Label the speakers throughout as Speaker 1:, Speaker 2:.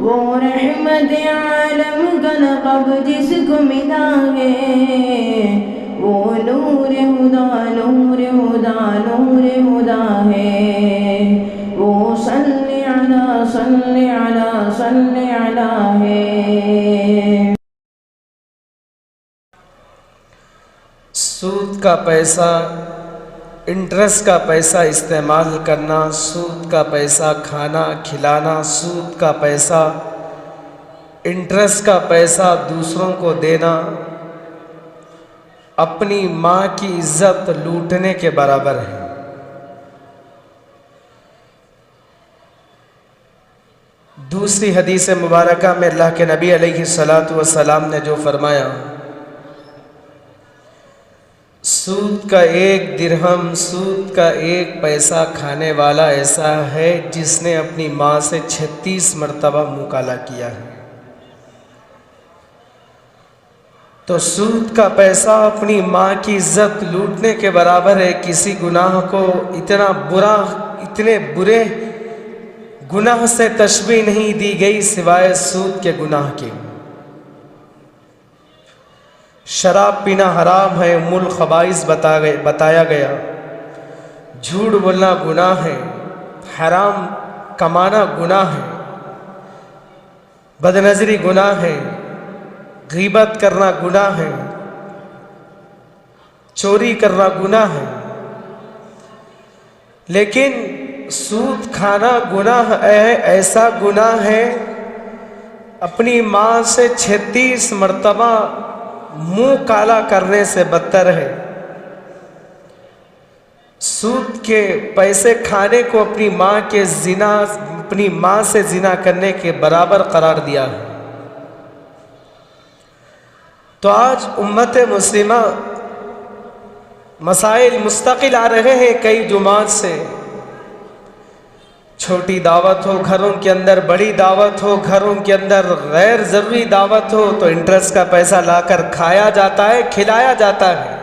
Speaker 1: वो रहमत आलम का लक़ब जिसको मिला है, वो नूर हुदा नूर हुदा नूर हुदा है, वो सल्ले अला सल्ले अला सल्ले अला है।
Speaker 2: सूद का पैसा, इंटरेस्ट का पैसा इस्तेमाल करना, सूद का पैसा खाना खिलाना, सूद का पैसा, इंटरेस्ट का पैसा दूसरों को देना, अपनी माँ की इज्जत लूटने के बराबर है। दूसरी हदीस मुबारका में अल्लाह के नबी अलैहिस्सलातु वस्सलाम ने जो फरमाया, सूद का एक दिरहम, सूद का एक पैसा खाने वाला ऐसा है जिसने अपनी माँ से 36 मरतबा मुँह काला किया है। तो सूद का पैसा अपनी माँ की इज्जत लूटने के बराबर है। किसी गुनाह को इतना बुरा, इतने बुरे गुनाह से तशबीह नहीं दी गई सिवाय सूद के गुनाह के। शराब पीना हराम है, उम्मुल खबाइस बताया गया। झूठ बोलना गुनाह है, हराम कमाना गुनाह है, बदनजरी गुनाह है, गीबत करना गुनाह है, चोरी करना गुनाह है। लेकिन सूद खाना गुनाह है, ऐसा गुनाह है अपनी माँ से 36 मरतबा मुंह काला करने से बदतर है। सूद के पैसे खाने को अपनी माँ के जिना, अपनी माँ से जिना करने के बराबर करार दिया है। तो आज उम्मत मुस्लिमा मसाइल मुस्तकिल आ रहे हैं कई जुमात से। छोटी दावत हो घरों के अंदर, बड़ी दावत हो घरों के अंदर, गैर ज़रूरी दावत हो तो इंटरेस्ट का पैसा लाकर खाया जाता है, खिलाया जाता है।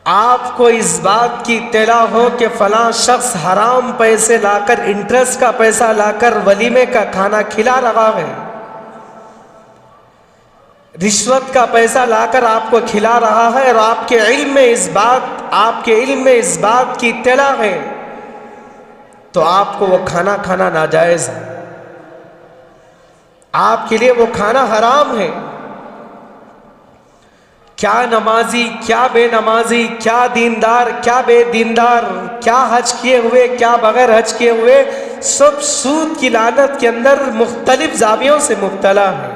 Speaker 2: आपको इस बात की इत्तला हो कि फलां शख्स हराम पैसे लाकर, इंटरेस्ट का पैसा लाकर वलीमे का खाना खिला रहा है, रिश्वत का पैसा लाकर आपको खिला रहा है, और आपके इल्म में इस बात की इत्तला है, तो आपको वो खाना खाना नाजायज है, आपके लिए वो खाना हराम है। क्या नमाजी, क्या बेनमाजी, क्या दीनदार, क्या बेदीनदार, क्या हज किए हुए, क्या बगैर हज किए हुए, सब सूद की लानत के अंदर मुख्तलिफ जावियों से मुब्तला है।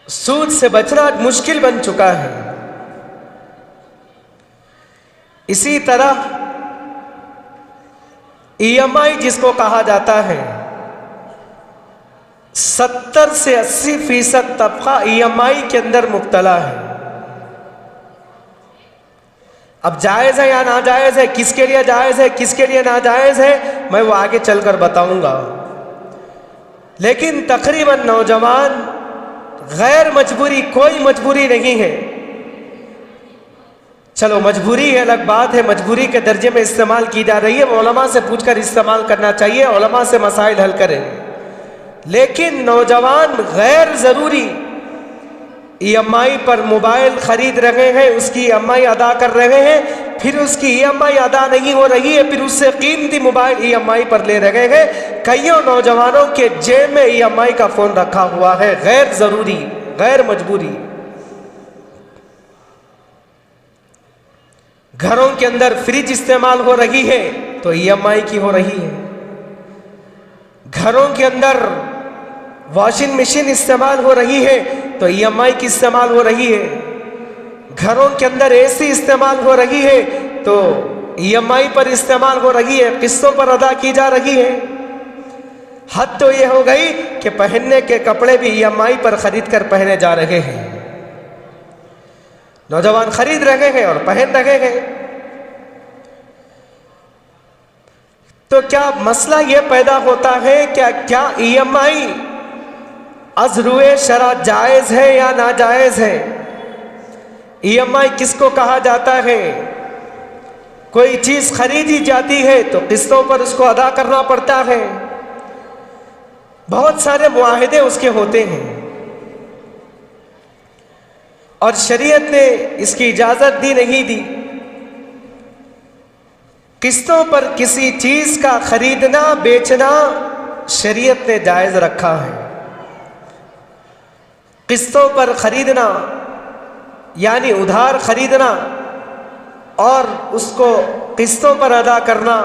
Speaker 2: सूद से बचना मुश्किल बन चुका है। इसी तरह EMI जिसको कहा जाता है, 70 से 80% तबका EMI के अंदर मुब्तला है। अब जायज़ है या नाजायज़ है, किसके लिए जायज़ है किसके लिए नाजायज़ है, मैं वो आगे चलकर बताऊंगा। लेकिन तकरीबन नौजवान गैर मजबूरी, कोई मजबूरी नहीं है, चलो मजबूरी है अलग बात है, मजबूरी के दर्जे में इस्तेमाल की जा रही है, वो उलमा से पूछकर इस्तेमाल करना चाहिए, उलमा से मसाइल हल करें। लेकिन नौजवान गैर ज़रूरी EMI पर मोबाइल ख़रीद रहे हैं, उसकी EMI अदा कर रहे हैं, फिर उसकी EMI अदा नहीं हो रही है, फिर उससे कीमती मोबाइल EMI पर ले रहे हैं। कईयों नौजवानों के जेब में EMI का फ़ोन रखा हुआ है, गैर ज़रूरी, गैर मजबूरी। घरों के अंदर फ्रिज इस्तेमाल हो रही है तो EMI की हो रही है, घरों के अंदर वॉशिंग मशीन इस्तेमाल हो रही है तो EMI की इस्तेमाल हो रही है, घरों के अंदर AC इस्तेमाल हो रही है तो EMI पर इस्तेमाल हो रही है, किस्तों पर अदा की जा रही है। हद तो ये हो गई कि पहनने के कपड़े भी EMI पर खरीद कर पहने जा रहे हैं, नौजवान खरीद रहे हैं और पहन रहे हैं। तो क्या मसला यह पैदा होता है क्या EMI अज़रुए शरा जायज़ है या नाजायज़ है? EMI किसको कहा जाता है? कोई चीज खरीदी जाती है तो किस्तों पर उसको अदा करना पड़ता है। बहुत सारे मुआहदे उसके होते हैं और शरीयत ने इसकी इजाजत दी नहीं दी। किस्तों पर किसी चीज का खरीदना बेचना शरीयत ने जायज रखा है। किस्तों पर खरीदना यानी उधार खरीदना और उसको किस्तों पर अदा करना,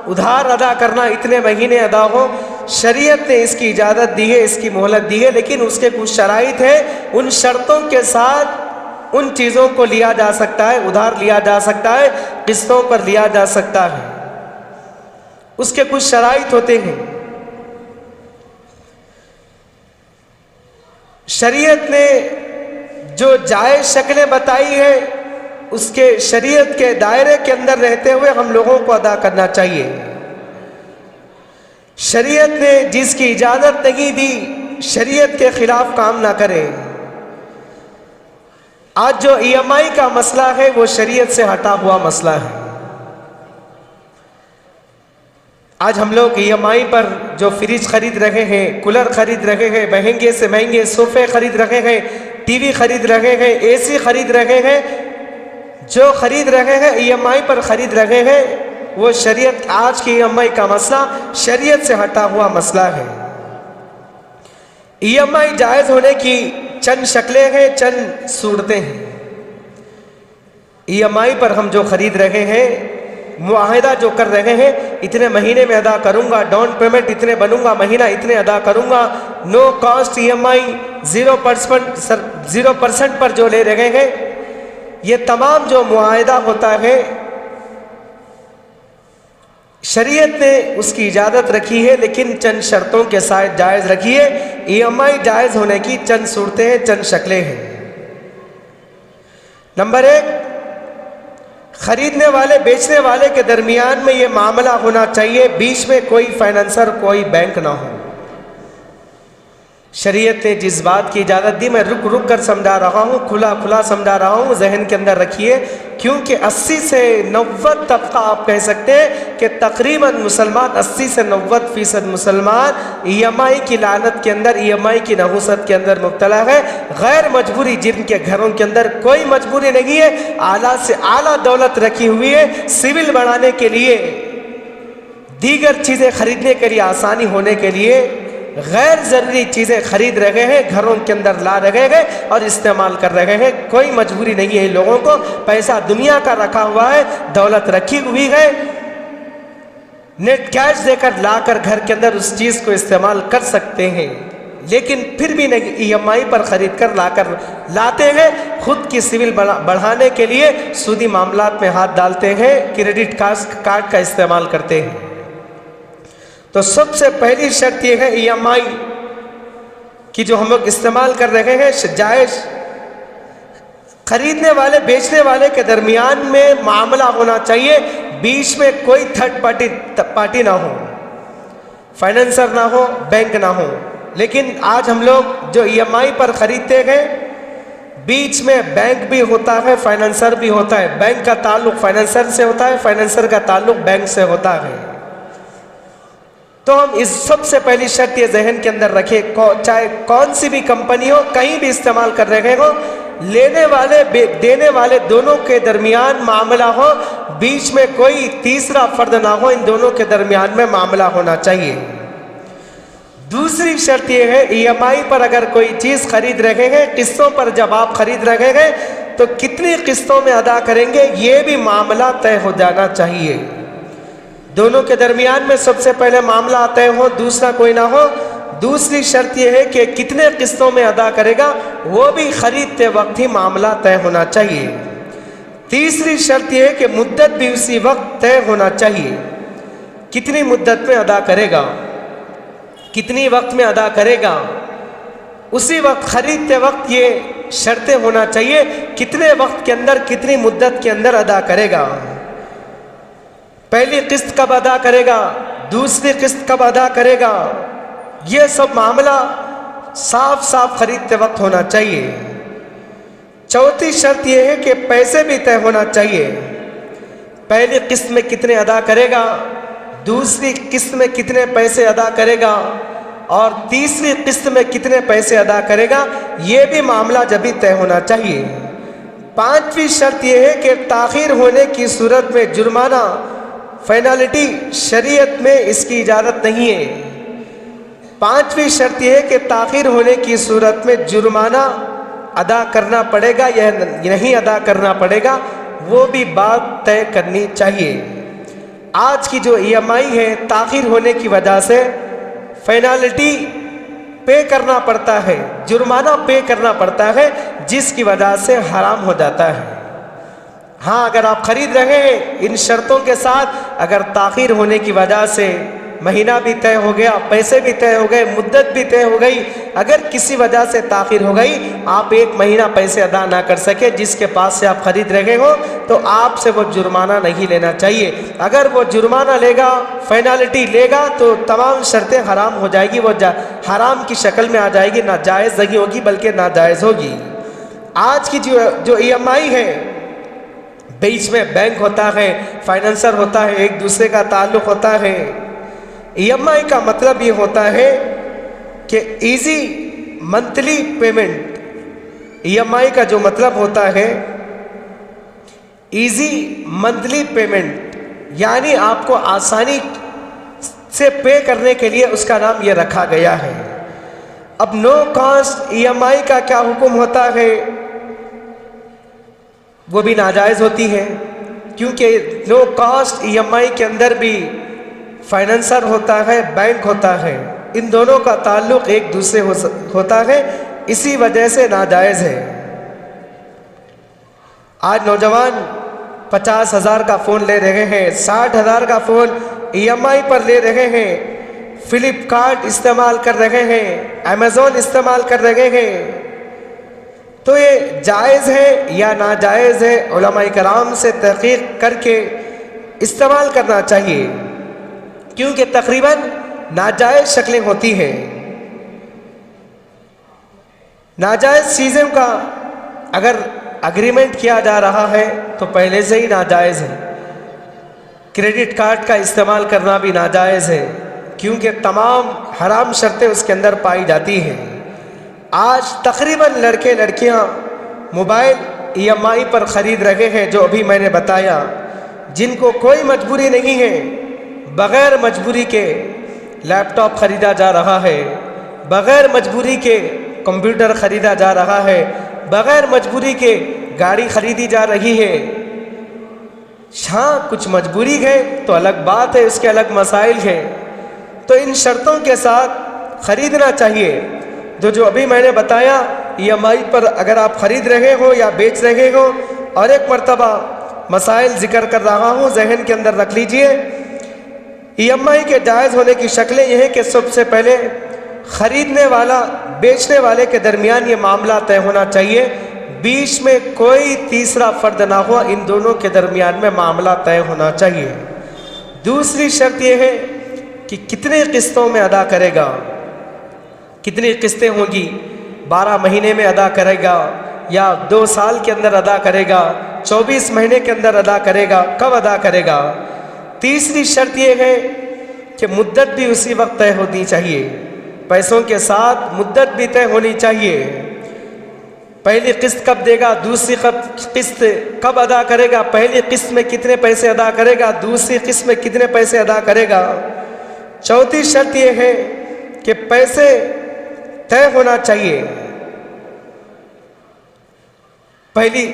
Speaker 2: उधार अदा करना, इतने महीने अदा हो, शरीयत ने इसकी इजाज़त दी है, इसकी मोहलत दी है। लेकिन उसके कुछ शराइत है, उन शर्तों के साथ उन चीज़ों को लिया जा सकता है, उधार लिया जा सकता है, किस्तों पर लिया जा सकता है। उसके कुछ शराइत होते हैं। शरीयत ने जो जायज़ शक्लें बताई है उसके शरीयत के दायरे के अंदर रहते हुए हम लोगों को अदा करना चाहिए। शरीयत ने जिसकी इजाज़त नहीं दी, शरीयत के खिलाफ काम ना करें। आज जो EMI का मसला है वो शरीयत से हटा हुआ मसला है। आज हम लोग EMI पर जो फ्रिज खरीद रहे हैं, कूलर खरीद रहे हैं, महंगे से महंगे सोफे खरीद रहे हैं, टीवी खरीद रहे हैं, AC खरीद रहे हैं, जो खरीद रहे हैं EMI पर खरीद रहे हैं, वो शरीयत, आज की EMI का मसला शरीयत से हटा हुआ मसला है। EMI जायज़ होने की चंद शक्लें हैं, चंद सूरतें हैं। EMI पर हम जो खरीद रहे हैं, मुआहदा जो कर रहे हैं, इतने महीने में अदा करूंगा, डाउन पेमेंट इतने बनूंगा, महीना इतने अदा करूंगा, नो कॉस्ट EMI 0% पर जो ले रहे हैं, ये तमाम जो मुआहदा होता है शरीयत ने उसकी इजाज़त रखी है, लेकिन चंद शर्तों के साथ जायज़ रखी है। EMI जायज़ होने की चंद सूरतें हैं, चंद शक्लें हैं। नंबर 1, खरीदने वाले बेचने वाले के दरमियान में ये मामला होना चाहिए, बीच में कोई फाइनेंसर, कोई बैंक ना हो। शरीयत ने जिस बात की इजाज़त दी, मैं रुक रुक कर समझा रहा हूँ, खुला खुला समझा रहा हूँ, जहन के अंदर रखिए, क्योंकि 80 से 90 तबका आप कह सकते हैं कि तकरीबन मुसलमान 80 से 90% मुसलमान EMI की लानत के अंदर, EMI की नहुसत के अंदर मुब्तला है। गैर मजबूरी, जिनके घरों के अंदर कोई मजबूरी नहीं है, आला से आला दौलत रखी हुई है, सिविल बढ़ाने के लिए, दीगर चीज़ें खरीदने के लिए, आसानी होने के लिए गैर ज़रूरी चीज़ें खरीद रहे हैं, घरों के अंदर ला रहे हैं और इस्तेमाल कर रहे हैं। कोई मजबूरी नहीं है लोगों को, पैसा दुनिया का रखा हुआ है, दौलत रखी हुई है, नेट कैश देकर लाकर घर के अंदर उस चीज़ को इस्तेमाल कर सकते हैं। लेकिन फिर भी नहीं, EMI पर ख़रीद कर लाते हैं, खुद की सिविल बढ़ाने के लिए सूदी मामलात में हाथ डालते हैं, क्रेडिट कार्ड का इस्तेमाल करते हैं। तो सबसे पहली शर्त यह है EMI की जो हम लोग इस्तेमाल कर रहे हैं, जायज़, खरीदने वाले बेचने वाले के दरमियान में मामला होना चाहिए, बीच में कोई थर्ड पार्टी ना हो, फाइनेंसर ना हो, बैंक ना हो। लेकिन आज हम लोग जो EMI पर खरीदते हैं, बीच में बैंक भी होता है, फाइनेंसर भी होता है, बैंक का ताल्लुक फाइनेंसर से होता है, फाइनेंसर का ताल्लुक बैंक से होता है। तो हम इस सबसे पहली शर्त ये जहन के अंदर रखें, चाहे कौन सी भी कंपनी हो, कहीं भी इस्तेमाल कर रहे हो, लेने वाले देने वाले दोनों के दरमियान मामला हो, बीच में कोई तीसरा फर्द ना हो, इन दोनों के दरमियान में मामला होना चाहिए। दूसरी शर्त यह है, EMI पर अगर कोई चीज़ खरीद रहे हैं, किस्तों पर जब आप खरीद रहे हैं, तो कितनी किस्तों में अदा करेंगे, ये भी मामला तय हो जाना चाहिए। दोनों के दरमियान में सबसे पहले मामला तय हो, दूसरा कोई ना हो। दूसरी शर्त यह है कि कितने किस्तों में अदा करेगा, वो भी खरीदते वक्त ही मामला तय होना चाहिए। तीसरी शर्त यह है कि मुद्दत भी उसी वक्त तय होना चाहिए, कितनी मुद्दत में अदा करेगा, कितनी वक्त में अदा करेगा, उसी वक्त खरीदते वक्त ये शर्तें होना चाहिए, कितने वक्त के अंदर, कितनी मुद्दत के अंदर अदा करेगा, पहली किस्त कब अदा करेगा, दूसरी किस्त कब अदा करेगा, ये सब मामला साफ साफ खरीदते वक्त होना चाहिए। चौथी शर्त यह है कि पैसे भी तय होना चाहिए, पहली किस्त में कितने अदा करेगा, दूसरी किस्त में कितने पैसे अदा करेगा और तीसरी किस्त में कितने पैसे अदा करेगा, ये भी मामला जब भी तय होना चाहिए। पांचवी शर्त यह है कि ताख़ीर होने की सूरत में जुर्माना, फाइनलिटी शरीयत में इसकी इजाज़त नहीं है। पांचवी शर्त यह है कि ताख़ीर होने की सूरत में जुर्माना अदा करना पड़ेगा या नहीं अदा करना पड़ेगा, वो भी बात तय करनी चाहिए। आज की जो EMI है, ताख़ीर होने की वजह से फाइनलिटी पे करना पड़ता है, जुर्माना पे करना पड़ता है, जिसकी वजह से हराम हो जाता है। हाँ, अगर आप ख़रीद रहे हैं इन शर्तों के साथ, अगर ताख़ीर होने की वजह से महीना भी तय हो गया, पैसे भी तय हो गए, मुद्दत भी तय हो गई, अगर किसी वजह से ताख़ीर हो गई, आप 1 महीना पैसे अदा ना कर सके जिसके पास से आप ख़रीद रहे हो, तो आपसे वो जुर्माना नहीं लेना चाहिए। अगर वो जुर्माना लेगा, फाइनलिटी लेगा, तो तमाम शर्तें हराम हो जाएगी, वो हराम की शक्ल में आ जाएगी, नाजायज़ नहीं होगी बल्कि नाजायज़ होगी। आज की जो EMI है, बीच में बैंक होता है, फाइनेंसर होता है, एक दूसरे का ताल्लुक़ होता है। EMI का मतलब ये होता है कि इजी मंथली पेमेंट। EMI का जो मतलब होता है इजी मंथली पेमेंट, यानी आपको आसानी से पे करने के लिए उसका नाम ये रखा गया है। अब नो कॉस्ट EMI का क्या हुक्म होता है, वो भी नाजायज़ होती है, क्योंकि नो कॉस्ट EMI के अंदर भी फाइनेंसर होता है, बैंक होता है, इन दोनों का ताल्लुक़ एक दूसरे होता है, इसी वजह से नाजायज़ है। आज नौजवान 50,000 का फ़ोन ले रहे हैं, 60,000 का फ़ोन EMI पर ले रहे हैं, फ्लिपकार्ट इस्तेमाल कर रहे हैं, अमेज़ॉन इस्तेमाल कर रहे हैं। तो ये जायज़ है या नाजायज़ है, उलमाए कराम से तहक़ीक़ करके इस्तेमाल करना चाहिए, क्योंकि तकरीबन नाजायज़ शक्लें होती हैं। नाजायज़ चीज़ों का अगर एग्रीमेंट किया जा रहा है तो पहले से ही नाजायज़ है। क्रेडिट कार्ड का इस्तेमाल करना भी नाजायज़ है, क्योंकि तमाम हराम शर्तें उसके अंदर पाई जाती हैं। आज तकरीबन लड़के लड़कियां मोबाइल EMI पर ख़रीद रहे हैं, जो अभी मैंने बताया, जिनको कोई मजबूरी नहीं है, बग़ैर मजबूरी के लैपटॉप ख़रीदा जा रहा है, बग़ैर मजबूरी के कंप्यूटर ख़रीदा जा रहा है, बग़ैर मजबूरी के गाड़ी ख़रीदी जा रही है। हाँ, कुछ मजबूरी है तो अलग बात है, उसके अलग मसाइल हैं। तो इन शर्तों के साथ ख़रीदना चाहिए। जो अभी मैंने बताया, EMI पर अगर आप ख़रीद रहे हो या बेच रहे हो, और एक मरतबा मसाइल ज़िक्र कर रहा हूँ, जहन के अंदर रख लीजिए। EMI के जायज़ होने की शक्लें यह है कि सबसे पहले ख़रीदने वाला बेचने वाले के दरमियान ये मामला तय होना चाहिए, बीच में कोई तीसरा फ़र्द ना हो, इन दोनों के दरमियान में मामला तय होना चाहिए। दूसरी शर्त यह है कि कितने किस्तों में अदा करेगा, कितनी किस्तें होंगी, 12 महीने में अदा करेगा या 2 साल के अंदर अदा करेगा, 24 महीने के अंदर अदा करेगा, कब अदा करेगा। तीसरी शर्त यह है कि मुद्दत भी उसी वक्त तय होनी चाहिए, पैसों के साथ मुद्दत भी तय होनी चाहिए। पहली किस्त कब देगा, दूसरी किस्त कब अदा करेगा, पहली किस्त में कितने पैसे अदा करेगा, दूसरी किस्त में कितने पैसे अदा करेगा। चौथी शर्त यह है कि पैसे तय होना चाहिए, पहली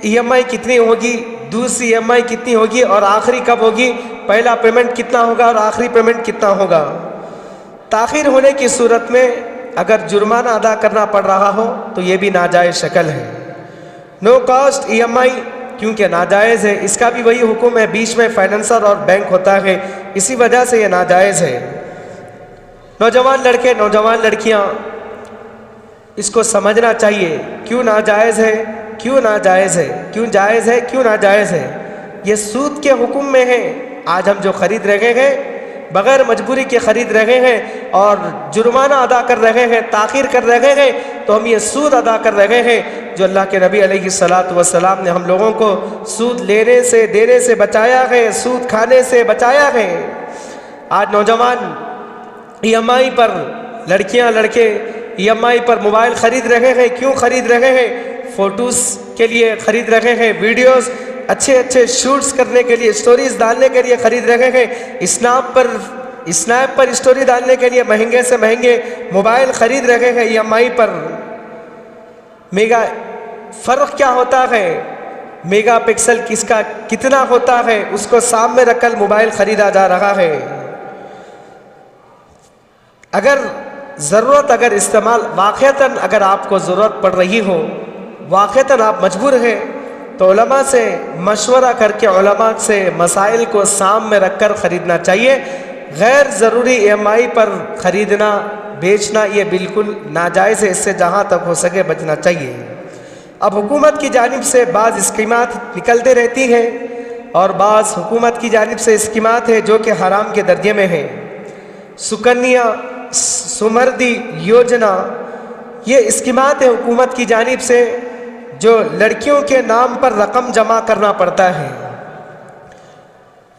Speaker 2: EMI कितनी होगी, दूसरी EMI कितनी होगी और आखिरी कब होगी, पहला पेमेंट कितना होगा और आखिरी पेमेंट कितना होगा। ताख़ीर होने की सूरत में अगर जुर्माना अदा करना पड़ रहा हो तो ये भी नाजायज़ शक्ल है। नो कॉस्ट EMI क्योंकि नाजायज़ है, इसका भी वही हुक्म है, बीच में फाइनेंसर और बैंक होता है, इसी वजह से ये नाजायज़ है। नौजवान लड़के नौजवान लड़कियां इसको समझना चाहिए, क्यों नाजायज़ है, क्यों नाजायज़ है, क्यों जायज़ है, क्यों नाजायज़ है। ये सूद के हुक्म में है। आज हम जो ख़रीद रहे हैं बग़ैर मजबूरी के ख़रीद रहे हैं और जुर्माना अदा कर रहे हैं, ताख़ीर कर रहे हैं, तो हम ये सूद अदा कर रहे हैं। जो अल्लाह के नबी अलैहिस्सलातु वस्सलाम ने हम लोगों को सूद लेने से देने से बचाया है, सूद खाने से बचाया है। आज नौजवान EMI पर, लड़कियां लड़के EMI पर मोबाइल ख़रीद रहे हैं। क्यों ख़रीद रहे हैं? फ़ोटोज़ के लिए ख़रीद रहे हैं, वीडियोस अच्छे अच्छे शूट्स करने के लिए, स्टोरीज डालने के लिए ख़रीद रहे हैं। स्नैप पर स्टोरी डालने के लिए महंगे से महंगे मोबाइल ख़रीद रहे हैं EMI पर। मेगा फ़र्क क्या होता है? मेगा पिक्सल किसका कितना होता है उसको सामने रखकर मोबाइल ख़रीदा जा रहा है। अगर इस्तेमाल वाक़अतन अगर आपको ज़रूरत पड़ रही हो, वाक़अतन आप मजबूर हैं, तो उलमा से मशवरा करके उलमा से मसाइल को सामने रखकर ख़रीदना चाहिए। गैर ज़रूरी EMI पर ख़रीदना बेचना ये बिल्कुल नाजायज़ है, इससे जहाँ तक हो सके बचना चाहिए। अब हुकूमत की जानिब से बाज़ स्कीमात निकलते रहती हैं और बाज़ हुकूमत की जानिब से स्कीमात है जो कि हराम के दर्जे में है। सुकन्या सुमर्दी योजना, ये स्कीमात है हुकूमत की जानिब से जो लड़कियों के नाम पर रकम जमा करना पड़ता है।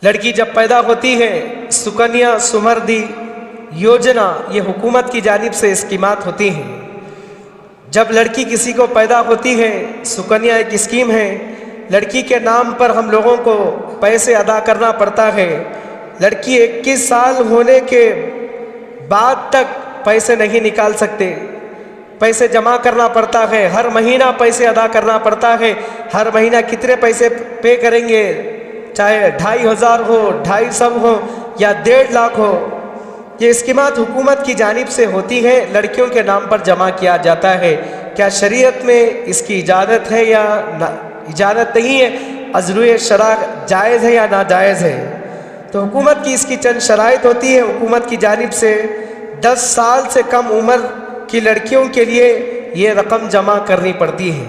Speaker 2: लड़की जब पैदा होती है, सुकन्या सुमर्दी योजना ये हुकूमत की जानिब से स्कीमात होती हैं। जब लड़की किसी को पैदा होती है, सुकन्या एक स्कीम है, लड़की के नाम पर हम लोगों को पैसे अदा करना पड़ता है। लड़की 21 साल होने के बाद तक पैसे नहीं निकाल सकते, पैसे जमा करना पड़ता है। हर महीना पैसे अदा करना पड़ता है। हर महीना कितने पैसे पे करेंगे, चाहे 2500 हो, 250 हो या 1.5 लाख हो, ये स्कीमात हुकूमत की जानिब से होती है, लड़कियों के नाम पर जमा किया जाता है। क्या शरीयत में इसकी इजाज़त है या इजाज़त नहीं है? अज़रुए शरा जायज़ है या नाजायज़ है? तो हुकूमत की इसकी चंद शराइत होती है। हुकूमत की जानिब से 10 साल से कम उम्र की लड़कियों के लिए ये रकम जमा करनी पड़ती है।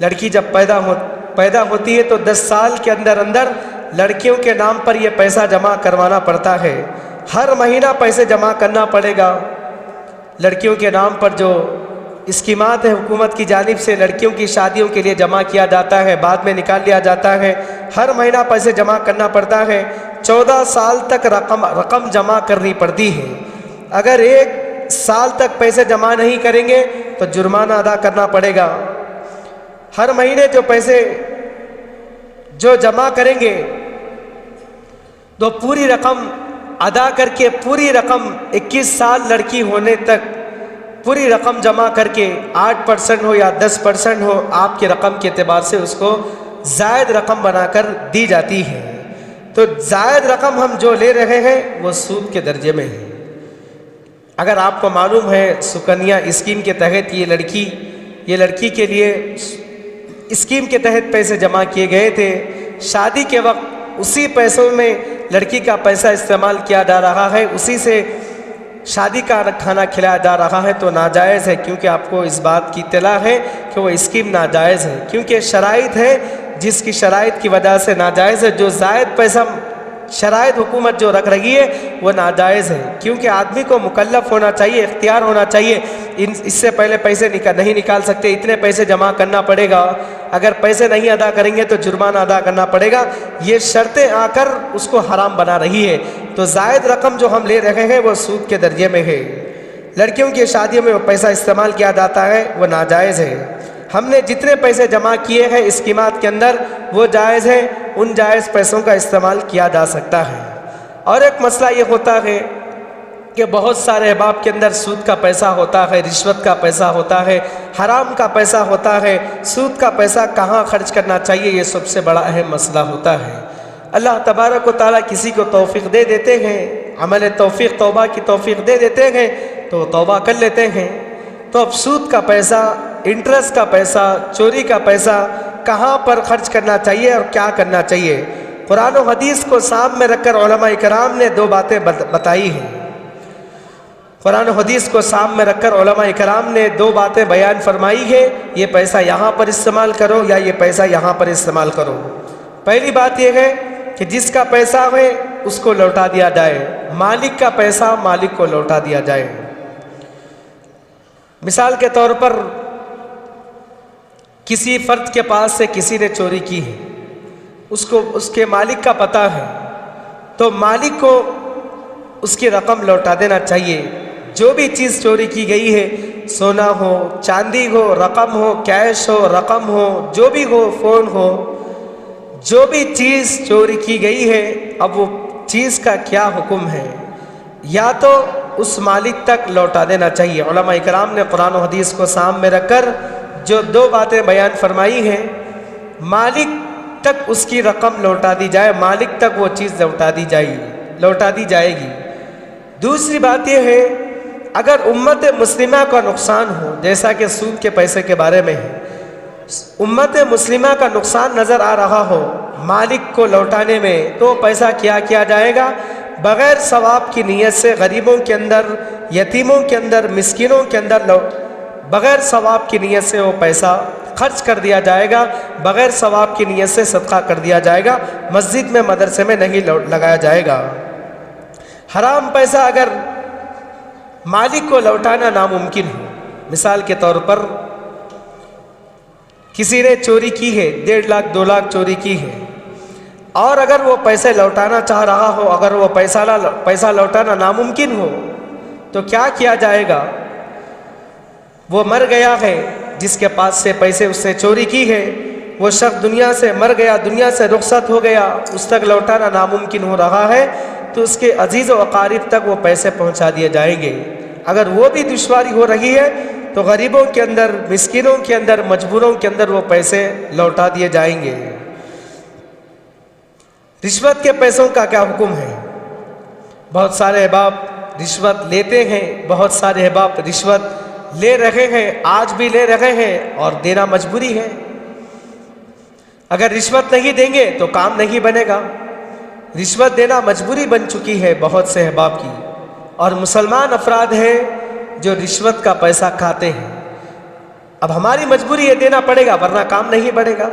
Speaker 2: लड़की जब पैदा होती है तो 10 साल के अंदर अंदर लड़कियों के नाम पर ये पैसा जमा करवाना पड़ता है। हर महीना पैसे जमा करना पड़ेगा। लड़कियों के नाम पर जो स्कीमात है हुकूमत की जानिब से लड़कियों की शादियों के लिए जमा किया जाता है, बाद में निकाल लिया जाता है। हर महीना पैसे जमा करना पड़ता है। 14 साल तक रकम जमा करनी पड़ती है। अगर 1 साल तक पैसे जमा नहीं करेंगे तो जुर्माना अदा करना पड़ेगा। हर महीने जो पैसे जो जमा करेंगे तो पूरी रकम अदा करके, पूरी रकम 21 साल लड़की होने तक पूरी रकम जमा करके 8% हो या 10% हो, आपकी रकम के एतबार से उसको ज़ायद रकम बनाकर दी जाती है। तो ज़ायद रकम हम जो ले रहे हैं वो सूद के दर्जे में है। अगर आपको मालूम है सुकन्या स्कीम के तहत ये लड़की के लिए स्कीम के तहत पैसे जमा किए गए थे, शादी के वक्त उसी पैसों में लड़की का पैसा इस्तेमाल किया जा रहा है, उसी से शादी का खाना खिलाया जा रहा है, तो नाजायज़ है। क्योंकि आपको इस बात की इत्तला है कि वो स्कीम नाजायज़ है, क्योंकि शराइत है जिसकी शराइत की वजह से नाजायज़ है। जो ज़ायद पैसा शराइत हुकूमत जो रख रही है वो नाजायज़ है, क्योंकि आदमी को मुकल्लफ होना चाहिए, इख्तियार होना चाहिए। इससे पहले पैसे नहीं निकाल सकते, इतने पैसे जमा करना पड़ेगा, अगर पैसे नहीं अदा करेंगे तो जुर्माना अदा करना पड़ेगा। ये शर्तें आकर उसको हराम बना रही है। तो ज़ायद रकम जो हम ले रहे हैं वो सूद के दर्जे में है। लड़कियों की शादियों में वो पैसा इस्तेमाल किया जाता है, वो नाजायज़ है। हमने जितने पैसे जमा किए हैं स्कीमात के अंदर वो जायज़ है, उन जायज़ पैसों का इस्तेमाल किया जा सकता है। और एक मसला ये होता है कि बहुत सारे अहबाब के अंदर सूद का पैसा होता है, रिश्वत का पैसा होता है, हराम का पैसा होता है। सूद का पैसा कहाँ खर्च करना चाहिए, ये सबसे बड़ा अहम मसला होता है। अल्लाह तबारक व तआला किसी को तौफीक दे देते हैं, अमल तौफीक तौबा की तौफीक दे देते हैं तो तौबा कर लेते हैं। तो अब सूद का पैसा, इंटरेस्ट का पैसा, चोरी का पैसा कहाँ पर खर्च करना चाहिए और क्या करना चाहिए, कुरान और हदीस को सामने रखकर उलमा इकराम ने 2 बातें बताई हैं। कुरान और हदीस को सामने रखकर उलमा इकराम ने 2 बातें बयान फरमाई है, ये पैसा यहाँ पर इस्तेमाल करो या ये पैसा यहाँ पर इस्तेमाल करो। पहली बात यह है कि जिसका पैसा है उसको लौटा दिया जाए, मालिक का पैसा मालिक को लौटा दिया जाए। मिसाल के तौर पर किसी फर्द के पास से किसी ने चोरी की है, उसको उसके मालिक का पता है, तो मालिक को उसकी रकम लौटा देना चाहिए। जो भी चीज़ चोरी की गई है, सोना हो, चांदी हो, रकम हो, कैश हो, रकम हो, जो भी हो, फ़ोन हो, जो भी चीज़ चोरी की गई है, अब वो चीज़ का क्या हुक्म है? या तो उस मालिक तक लौटा देना चाहिए। उलमा इकराम ने कुरान और हदीस को सामने रखकर जो दो बातें बयान फरमाई हैं, मालिक तक उसकी रकम लौटा दी जाए, मालिक तक वो चीज़ लौटा दी जाएगी। दूसरी बात यह है, अगर उम्मत मुस्लिमा का नुकसान हो, जैसा कि सूद के पैसे के बारे में है, उम्मत मुस्लिमा का नुकसान नज़र आ रहा हो मालिक को लौटाने में, तो पैसा क्या किया जाएगा? बग़ैर सवाब की नीयत से गरीबों के अंदर, यतीमों के अंदर, मिस्किनों के अंदर बग़ैर सवाब की नीयत से वो पैसा खर्च कर दिया जाएगा, बग़ैर सवाब की नीयत से सदका कर दिया जाएगा, मस्जिद में, मदरसे में नहीं लगाया जाएगा। हराम पैसा अगर मालिक को लौटाना नामुमकिन हो, मिसाल के तौर पर किसी ने चोरी की है, 1.5 लाख 2 लाख चोरी की है, और अगर वो पैसे लौटाना चाह रहा हो, अगर वो पैसा लौटाना नामुमकिन हो, तो क्या किया जाएगा? वो मर गया है, जिसके पास से पैसे उसने चोरी की है, वो शख्स दुनिया से मर गया, दुनिया से रुखसत हो गया, उस तक लौटाना नामुमकिन हो रहा है, तो उसके अजीज़ व अकारिब तक वो पैसे पहुंचा दिए जाएंगे। अगर वो भी दुश्वारी हो रही है, तो गरीबों के अंदर, मिस्किनों के अंदर, मजबूरों के अंदर वो पैसे लौटा दिए जाएंगे। रिश्वत के पैसों का क्या हुक्म है? बहुत सारे अहबाब रिश्वत लेते हैं, बहुत सारे अहबाब रिश्वत ले रहे हैं, आज भी ले रहे हैं, और देना मजबूरी है। अगर रिश्वत नहीं देंगे तो काम नहीं बनेगा। रिश्वत देना मजबूरी बन चुकी है बहुत से अहबाब की, और मुसलमान अफराद हैं जो रिश्वत का पैसा खाते हैं। अब हमारी मजबूरी है, देना पड़ेगा, वरना काम नहीं बढ़ेगा।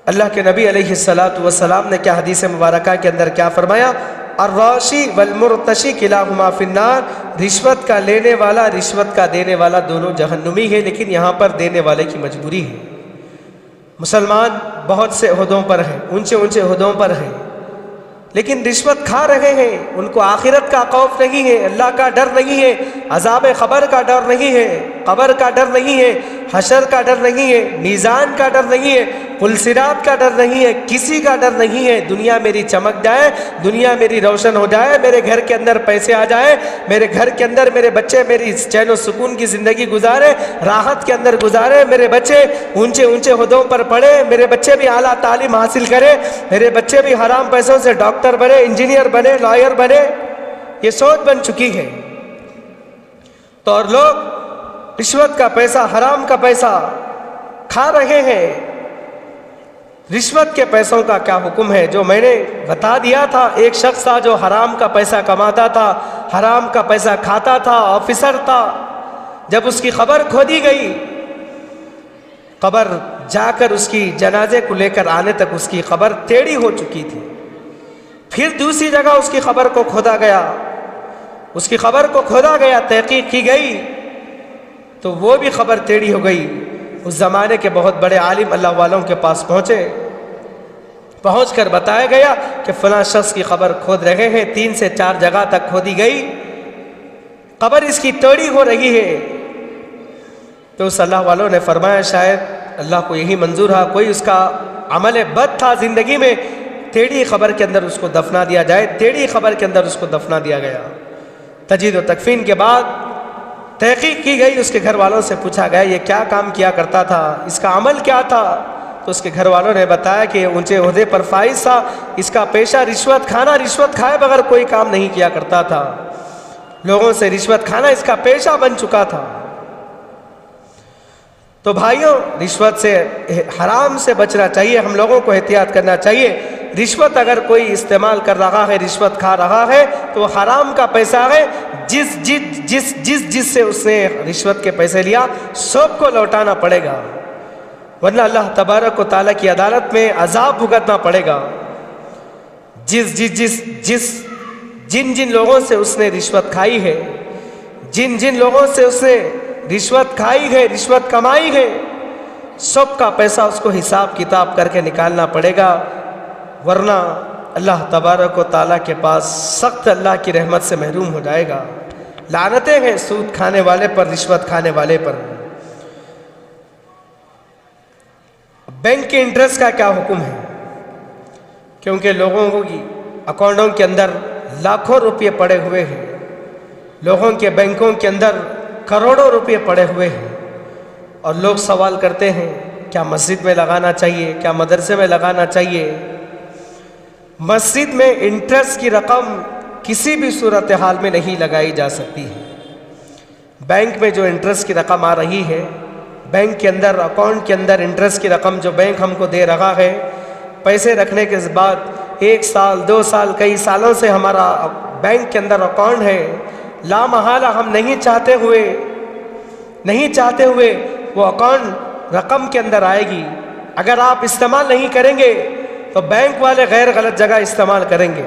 Speaker 2: अल्लाह के नबी अलैहिस्सलातु वस्सलाम ने क्या हदीस मुबारका के अंदर क्या फरमाया? अर्राशी वल्मुर्तशी किलाहुमा फिन्नार, रिश्वत का लेने वाला, रिश्वत का देने वाला दोनों जहन्नुमी है। लेकिन यहाँ पर देने वाले की मजबूरी है। मुसलमान बहुत से ओहदों पर हैं, ऊंचे ऊंचे ओहदों पर हैं, लेकिन रिश्वत खा रहे हैं। उनको आखिरत का खौफ नहीं है, अल्लाह का डर नहीं है, अज़ाब क़ब्र का डर नहीं है, क़ब्र का डर नहीं है, हशर का डर नहीं है, मीज़ान का डर नहीं है, पुलसिरात का डर नहीं है, किसी का डर नहीं है। दुनिया मेरी चमक जाए, दुनिया मेरी रोशन हो जाए, मेरे घर के अंदर पैसे आ जाए, मेरे घर के अंदर मेरे बच्चे मेरी चैन व सुकून की ज़िंदगी गुजारे, राहत के अंदर गुजारे, मेरे बच्चे ऊंचे ऊंचे हुदों पर पढ़े, मेरे बच्चे भी आला तालीम हासिल करें, मेरे बच्चे भी हराम पैसों से डॉक्टर बने, इंजीनियर बने, लॉयर बने। ये सोच बन चुकी है। तो और लोग रिश्वत का पैसा, हराम का पैसा खा रहे हैं। रिश्वत के पैसों का क्या हुक्म है? जो मैंने बता दिया था, एक शख्स था जो हराम का पैसा कमाता था, हराम का पैसा खाता था, ऑफिसर था। जब उसकी खबर खोदी गई, खबर जाकर उसकी जनाजे को लेकर आने तक उसकी खबर टेढ़ी हो चुकी थी। फिर दूसरी जगह उसकी खबर को खोदा गया, उसकी खबर को खोदा गया, तहकीक की गई, तो वो भी खबर टेढ़ी हो गई। उस ज़माने के बहुत बड़े आलिम अल्लाह वालों के पास पहुँचे, पहुँचकर बताया गया कि फ़लाँ शख्स की खबर खोद रहे हैं। 3 से 4 जगह तक खोदी गई, खबर इसकी टेढ़ी हो रही है। तो उस अल्लाह वालों ने फरमाया शायद अल्लाह को यही मंजूर है, कोई उसका अमल बद था ज़िंदगी में, टेढ़ी खबर के अंदर उसको दफना दिया जाए। टेढ़ी खबर के अंदर उसको दफना दिया गया। तजीद व तकफीन के बाद तहकीक की गई, उसके घर वालों से पूछा गया ये क्या काम किया करता था, इसका अमल क्या था? तो उसके घर वालों ने बताया कि ऊंचे ओहदे पर फाइज था, इसका पेशा रिश्वत खाना, रिश्वत खाए बगैर कोई काम नहीं किया करता था, लोगों से रिश्वत खाना इसका पेशा बन चुका था। तो भाइयों, रिश्वत से, हराम से बचना चाहिए, हम लोगों को एहतियात करना चाहिए। रिश्वत अगर कोई इस्तेमाल कर रहा है, रिश्वत खा रहा है, तो हराम का पैसा है। जिससे उसने रिश्वत के पैसे लिया, सबको लौटाना पड़ेगा, वरना अल्लाह तबारक व तआला की अदालत में अजाब भुगतना पड़ेगा। जिन जिन लोगों से उसने रिश्वत खाई है, जिन जिन लोगों से उसने रिश्वत खाई है, रिश्वत कमाई है, सब का पैसा उसको हिसाब किताब करके निकालना पड़ेगा, वरना अल्लाह तबारक व ताला के पास सख्त अल्लाह की रहमत से महरूम हो जाएगा। लानतें हैं सूद खाने वाले पर, रिश्वत खाने वाले पर। बैंक के इंटरेस्ट का क्या हुक्म है? क्योंकि लोगों की अकाउंटों के अंदर लाखों रुपये पड़े हुए हैं, लोगों के बैंकों के अंदर करोड़ों रुपये पड़े हुए हैं, और लोग सवाल करते हैं क्या मस्जिद में लगाना चाहिए, क्या मदरसे में लगाना चाहिए। मस्जिद में इंटरेस्ट की रकम किसी भी सूरत हाल में नहीं लगाई जा सकती है। बैंक में जो इंटरेस्ट की रकम आ रही है, बैंक के अंदर अकाउंट के अंदर इंटरेस्ट की रकम जो बैंक हमको दे रहा है, पैसे रखने के बाद 1 साल 2 साल कई सालों से हमारा बैंक के अंदर अकाउंट है, लामहला हम नहीं चाहते हुए वो अकाउंट रकम के अंदर आएगी। अगर आप इस्तेमाल नहीं करेंगे तो बैंक वाले गैर गलत जगह इस्तेमाल करेंगे,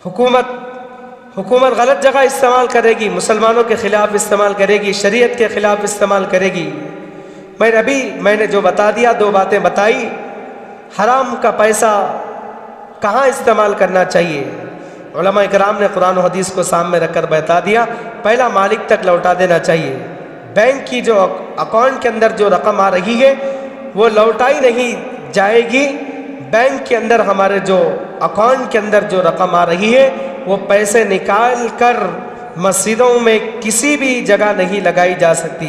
Speaker 2: हुकूमत गलत जगह इस्तेमाल करेगी, मुसलमानों के ख़िलाफ़ इस्तेमाल करेगी, शरीयत के ख़िलाफ़ इस्तेमाल करेगी। मैंने जो बता दिया, 2 बातें बताई। हराम का पैसा कहाँ इस्तेमाल करना चाहिए, उलमा इकराम ने कुरान और हदीस को सामने रखकर बता दिया। पहला, मालिक तक लौटा देना चाहिए। बैंक की जो अकाउंट के अंदर जो रकम आ रही है वो लौटाई नहीं जाएगी। बैंक के अंदर हमारे जो अकाउंट के अंदर जो रकम आ रही है वो पैसे निकाल कर मस्जिदों में किसी भी जगह नहीं लगाई जा सकती,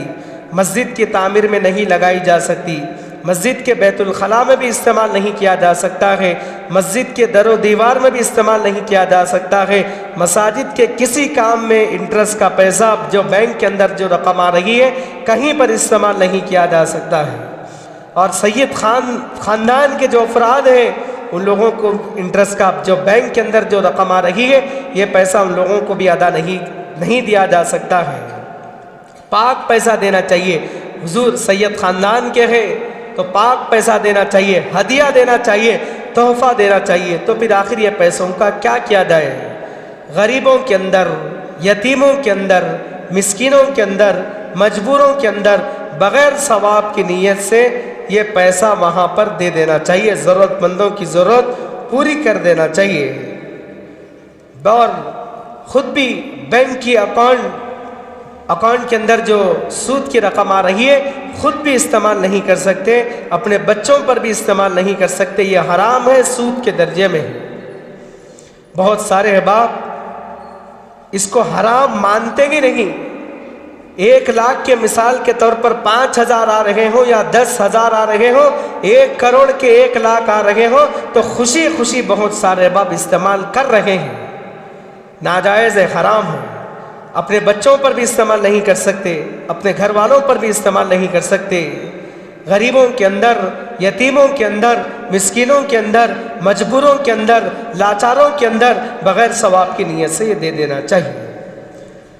Speaker 2: मस्जिद की तामीर में नहीं लगाई जा सकती, मस्जिद के बैतुल खला में भी इस्तेमाल नहीं किया जा सकता है, मस्जिद के दरो दीवार में भी इस्तेमाल नहीं किया जा सकता है। मसाजिद के किसी काम में इंटरेस्ट का पैसा जो बैंक के अंदर जो रकम आ रही है कहीं पर इस्तेमाल नहीं किया जा सकता है। और सैयद ख़ानदान के जो अफराद हैं उन लोगों को इंटरेस्ट का जो बैंक के अंदर जो रकम आ रही है ये पैसा उन लोगों को भी अदा नहीं दिया जा सकता है। पाक पैसा देना चाहिए। हुजूर सैयद ख़ानदान के हैं तो पाक पैसा देना चाहिए, हदिया देना चाहिए, तोहफ़ा देना चाहिए। तो फिर आखिर ये पैसों का क्या किया जाए? गरीबों के अंदर, यतीमों के अंदर, मिस्किनों के अंदर, मजबूरों के अंदर बग़ैर सवाब की नीयत से ये पैसा वहाँ पर दे देना चाहिए, ज़रूरतमंदों की ज़रूरत पूरी कर देना चाहिए। और ख़ुद भी बैंक की अकाउंट के अंदर जो सूद की रकम आ रही है ख़ुद भी इस्तेमाल नहीं कर सकते, अपने बच्चों पर भी इस्तेमाल नहीं कर सकते। ये हराम है, सूद के दर्जे में है। बहुत सारे अहबाब इसको हराम मानते ही नहीं। 1 लाख के मिसाल के तौर पर 5,000 आ रहे हो या 10,000 आ रहे हो, 1 करोड़ के 1 लाख आ रहे हो तो खुशी खुशी बहुत सारे अहबाब इस्तेमाल कर रहे हैं। नाजायज़ है, हराम है। अपने बच्चों पर भी इस्तेमाल नहीं कर सकते, अपने घर वालों पर भी इस्तेमाल नहीं कर सकते। गरीबों के अंदर, यतीमों के अंदर, मिस्किनों के अंदर, मजबूरों के अंदर, लाचारों के अंदर बग़ैर सवाब की नीयत से ये दे देना चाहिए।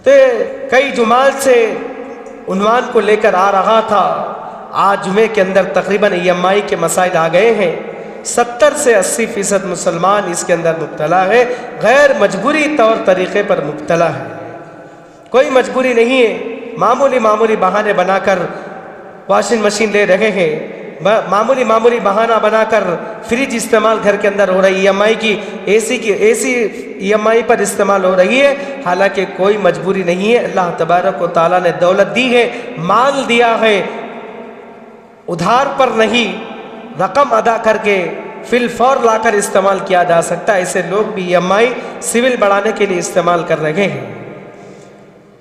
Speaker 2: तो कई जुमात से उन्वान को लेकर आ रहा था। आज जुमे के अंदर तकरीबन EMI के मसाइल आ गए हैं। 70 से 80% मुसलमान इसके अंदर मुब्तला है, गैर मजबूरी तौर तरीक़े पर मुब्तला है। कोई मजबूरी नहीं है, मामूली बहाने बनाकर वॉशिंग मशीन ले रहे हैं, मामूली बहाना बनाकर फ्रिज इस्तेमाल घर के अंदर हो रही है, EMI की AC EMI पर इस्तेमाल हो रही है। हालांकि कोई मजबूरी नहीं है। अल्लाह तबारक व ताला ने दौलत दी है, माल दिया है, उधार पर नहीं, रकम अदा करके फिलफौर लाकर इस्तेमाल किया जा सकता है। ऐसे लोग भी EMI सिविल बढ़ाने के लिए इस्तेमाल कर रहे हैं।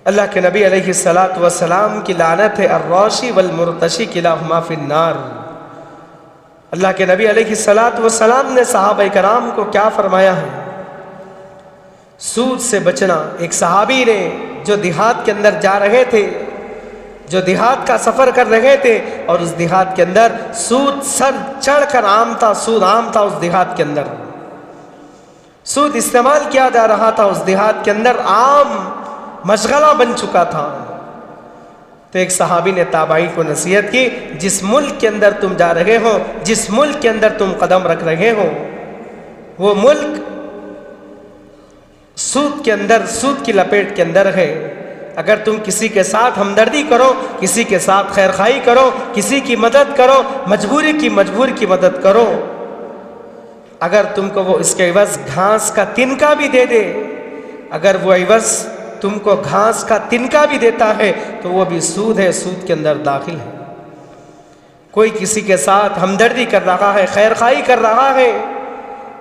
Speaker 2: अल्लाह के नबी अलैहिस्सलातु वस्सलाम की लानत है, अर्राशी वल मुर्तशी किलाहुमा फिन्नार। अल्लाह के नबी अलैहिस्सलातु वस्सलाम ने सहाबा कराम को क्या फरमाया है? सूद से बचना। एक सहाबी ने जो देहात के अंदर जा रहे थे, जो देहात का सफ़र कर रहे थे और उस देहात के अंदर सूद सर चढ़ कर आम था, सूद आम था। उस देहात के अंदर सूद इस्तेमाल किया जा रहा था, उस देहात के अंदर आम मशगला बन चुका था। तो एक सहाबी ने ताबाई को नसीहत की, जिस मुल्क के अंदर तुम जा रहे हो, जिस मुल्क के अंदर तुम कदम रख रहे हो, वो मुल्क सूद के अंदर, सूद की लपेट के अंदर है। अगर तुम किसी के साथ हमदर्दी करो, किसी के साथ खैरखाई करो, किसी की मदद करो, मजबूर की मदद करो, अगर तुमको वो इसके एवज घास का तिनका भी दे दे, अगर वो एवज तुमको घास का तिनका भी देता है तो वो भी सूद है, सूद के अंदर दाखिल है। कोई किसी के साथ हमदर्दी कर रहा है, खैरखाई कर रहा है,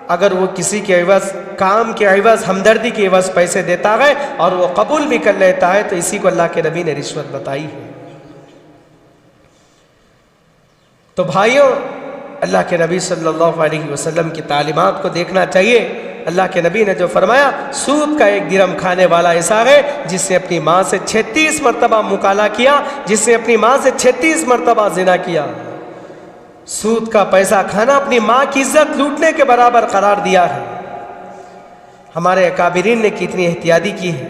Speaker 2: अगर वो किसी के एवज, काम के एवज, हमदर्दी के एवज पैसे देता है और वो कबूल भी कर लेता है, तो इसी को अल्लाह के नबी ने रिश्वत बताई है। तो भाइयों, अल्लाह के नबी सल्लल्लाहु अलैहि वसल्लम की तालीमात को देखना चाहिए। अल्लाह के नबी ने जो फरमाया, सूद का 1 दिरहम खाने वाला ऐसा है जिसने अपनी माँ से 36 मरतबा मुकाला किया, जिसने अपनी माँ से 36 मरतबा जिना किया। सूद का पैसा खाना अपनी माँ की इज्जत लूटने के बराबर करार दिया है। हमारे अकाबिरीन ने कितनी एहतियाती की है,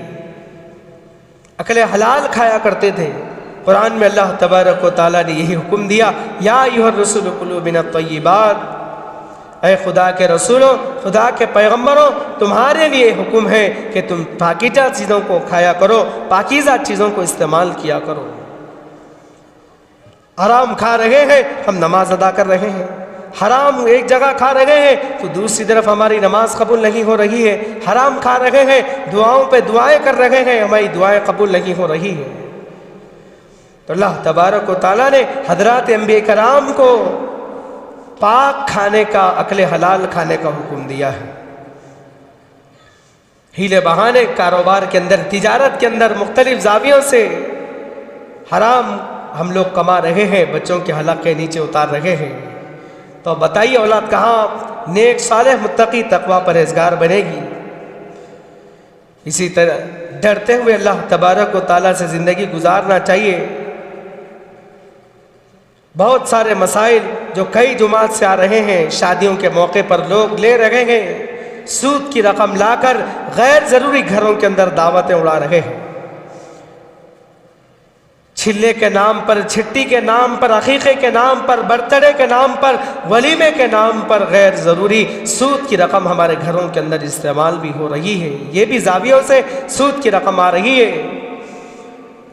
Speaker 2: अकले हलाल खाया करते थे। कुरान में अल्लाह तबारक व तआला ने यही हुक्म दिया, या अय्युहर रसूल कुलू मिनत तय्यिबात, ऐ खुदा के रसूलों, खुदा के पैगम्बरों, तुम्हारे लिए हुक्म है कि तुम पाकीज़ा चीज़ों को खाया करो, पाकीज़ा चीज़ों को इस्तेमाल किया करो। हराम खा रहे हैं, हम नमाज अदा कर रहे हैं, हराम एक जगह खा रहे हैं तो दूसरी तरफ हमारी नमाज कबूल नहीं हो रही है, हराम खा रहे हैं, दुआओं पे दुआएं कर रहे हैं, हमारी दुआएं कबूल नहीं हो रही है। तो अल्लाह तबारक व तआला ने हजरत अंबिया कराम को पाक खाने का, अकले हलाल खाने का हुक्म दिया है। हीले बहाने कारोबार के अंदर, तिजारत के अंदर मुख्तलिफ जावियों से हराम हम लोग कमा रहे हैं, बच्चों के हलक के नीचे उतार रहे हैं। तो बताइए औलाद कहाँ नेक सालेह मुत्तकी तकवा परहेजगार बनेगी? इसी तरह डरते हुए अल्लाह तबारक व तआला से ज़िंदगी गुजारना चाहिए। बहुत सारे मसाइल जो कई जुमात से आ रहे हैं, शादियों के मौके पर लोग ले रहे हैं, सूद की रकम लाकर गैर ज़रूरी घरों के अंदर दावतें उड़ा रहे हैं। छिल्ले के नाम पर, छिट्टी के नाम पर, अकीक़े के नाम पर, बर्थडे के नाम पर, वलीमे के नाम पर गैर ज़रूरी सूद की रकम हमारे घरों के अंदर इस्तेमाल भी हो रही है। ये भी जावियों से सूद की रकम आ रही है।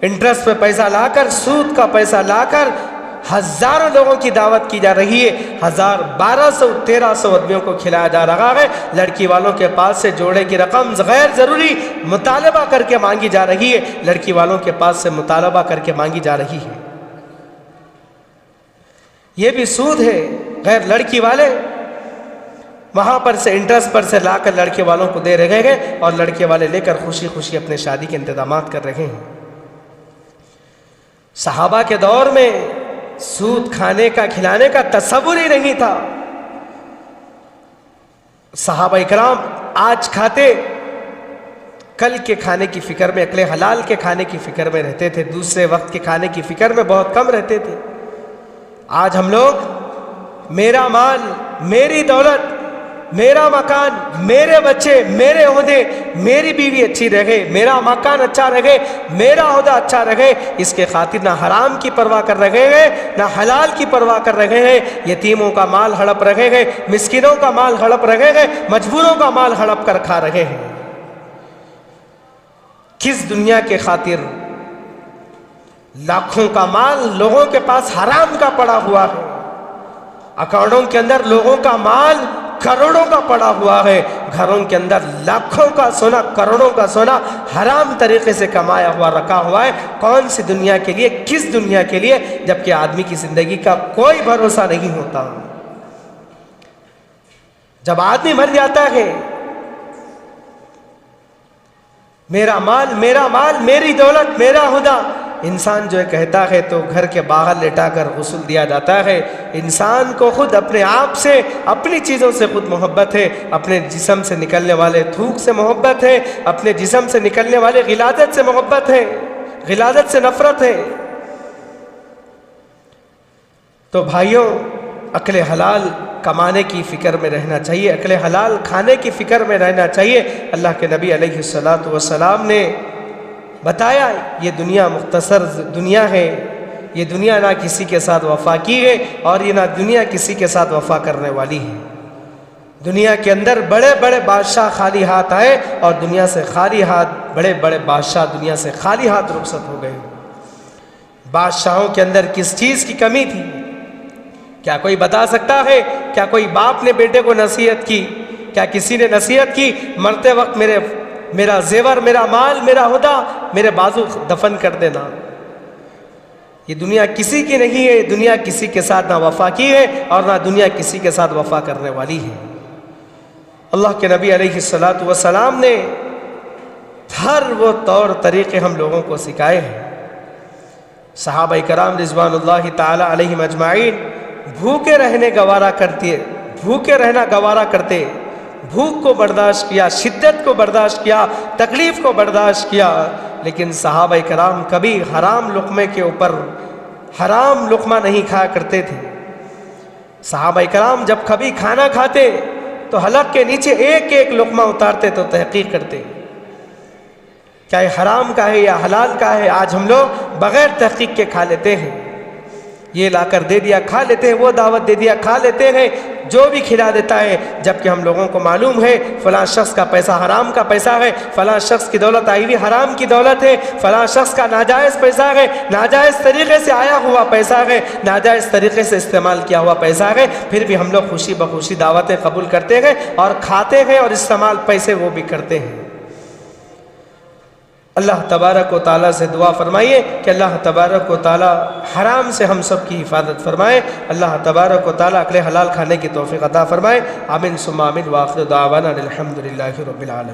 Speaker 2: इंटरेस्ट पे पैसा लाकर, सूद का पैसा लाकर हज़ारों लोगों की दावत की जा रही है, 1000, 1200, 1300 आदमियों को खिलाया जा रहा है। लड़की वालों के पास से जोड़े की रकम गैर ज़रूरी मुतालबा करके मांगी जा रही है, लड़की वालों के पास से मुतालबा करके मांगी जा रही है। ये भी सूद है। गैर लड़की वाले वहाँ पर से इंटरेस्ट पर से लाकर लड़के वालों को दे रहे हैं और लड़के वाले लेकर खुशी खुशी अपने शादी के इंतजामात कर रहे हैं। सहाबा के दौर में सूद खाने का, खिलाने का तसव्वुर ही नहीं था। सहाबा इकराम आज खाते, कल के खाने की फिक्र में, अकले हलाल के खाने की फिक्र में रहते थे, दूसरे वक्त के खाने की फिक्र में बहुत कम रहते थे। आज हम लोग मेरा माल, मेरी दौलत, मेरा मकान, मेरे बच्चे, मेरे ओहदे, मेरी बीवी अच्छी रहे, मेरा मकान अच्छा रहे, मेरा ओहदा अच्छा रहे, इसके खातिर ना हराम की परवाह कर रहे हैं, ना हलाल की परवाह कर रहे हैं। यतीमों का माल हड़प रहे हैं, मिस्किनों का माल हड़प रहे हैं, मजबूरों का माल हड़प कर खा रहे हैं। किस दुनिया के खातिर लाखों का माल लोगों के पास हराम का पड़ा हुआ है। अकाउंटों के अंदर लोगों का माल करोड़ों का पड़ा हुआ है, घरों के अंदर लाखों का सोना, करोड़ों का सोना हराम तरीके से कमाया हुआ रखा हुआ है। कौन सी दुनिया के लिए, किस दुनिया के लिए, जबकि आदमी की जिंदगी का कोई भरोसा नहीं होता। जब आदमी मर जाता है, मेरा माल, मेरा माल, मेरी दौलत, मेरा हुदा, इंसान जो है कहता है तो घर के बाहर लेटाकर गुस्ल दिया जाता है। इंसान को खुद अपने आप से, अपनी चीज़ों से खुद मोहब्बत है, अपने जिस्म से निकलने वाले थूक से मोहब्बत है, अपने जिस्म से निकलने वाले गिलादत से मोहब्बत है, गिलादत से नफरत है। तो भाइयों, अकले हलाल कमाने की फ़िक्र में रहना चाहिए, अकले हलाल खाने की फ़िक्र में रहना चाहिए। अल्लाह के नबी अलैहिस्सलातु वस्सलाम ने बताया, ये दुनिया मुख्तसर दुनिया है, ये दुनिया ना किसी के साथ वफ़ा की है और ये ना दुनिया किसी के साथ वफ़ा करने वाली है। दुनिया के अंदर बड़े बड़े बादशाह खाली हाथ आए और दुनिया से खाली हाथ, बड़े बड़े बादशाह दुनिया से खाली हाथ रुखसत हो गए। बादशाहों के अंदर किस चीज़ की कमी थी? क्या कोई बता सकता है? क्या कोई बाप ने बेटे को नसीहत की? क्या किसी ने नसीहत की मरते वक्त मेरा जेवर, मेरा माल, मेरा हुदा, मेरे बाजू दफन कर देना? ये दुनिया किसी की नहीं है। दुनिया किसी के साथ ना वफा की है और ना दुनिया किसी के साथ वफा करने वाली है। अल्लाह के नबी अलैहिस्सलातु वस्सलाम ने हर वो तौर तरीक़े हम लोगों को सिखाए हैं। सहाबा कराम रिज़वानुल्लाहि ताला अलैहिम अजमाइन भूखे रहना गवारा करते, भूख को बर्दाश्त किया, शिद्दत को बर्दाश्त किया, तकलीफ़ को बर्दाश्त किया, लेकिन सहाबा कराम कभी हराम लुक़मे के ऊपर हराम लुक़मा नहीं खाया करते थे। सहाबा कराम जब कभी खाना खाते तो हलक के नीचे एक एक लुक़मा उतारते तो तहक़ीक़ करते, क्या ये हराम का है या हलाल का है। आज हम लोग बग़ैर तहक़ीक़ के खा लेते हैं। ये लाकर दे दिया खा लेते हैं, वो दावत दे दिया खा लेते हैं, जो भी खिला देता है, जबकि हम लोगों को मालूम है फ़लाँ शख्स का पैसा हराम का पैसा है, फ़लाँ शख्स की दौलत आई हुई हराम की दौलत है, फ़लाँ शख्स का नाजायज़ पैसा है, नाजायज़ तरीक़े से आया हुआ पैसा है, नाजायज़ तरीक़े से इस्तेमाल किया हुआ पैसा है। फिर भी हम लोग खुशी बखुशी दावतें कबूल करते हैं और खाते हैं और इस्तेमाल पैसे वो भी करते हैं। अल्लाह तबारक व ताला से दुआ फरमाइए कि अल्लाह तबारक व ताला हराम से हम सब की हिफाजत फरमाए। अल्लाह तबारक व ताला अकले हलाल खाने की तौफ़ीक़ अता फरमाए। आमीन सुम्मा आमीन। व आखिर दावाना अनिल हम्दुलिल्लाहि रब्बिल आलमीन।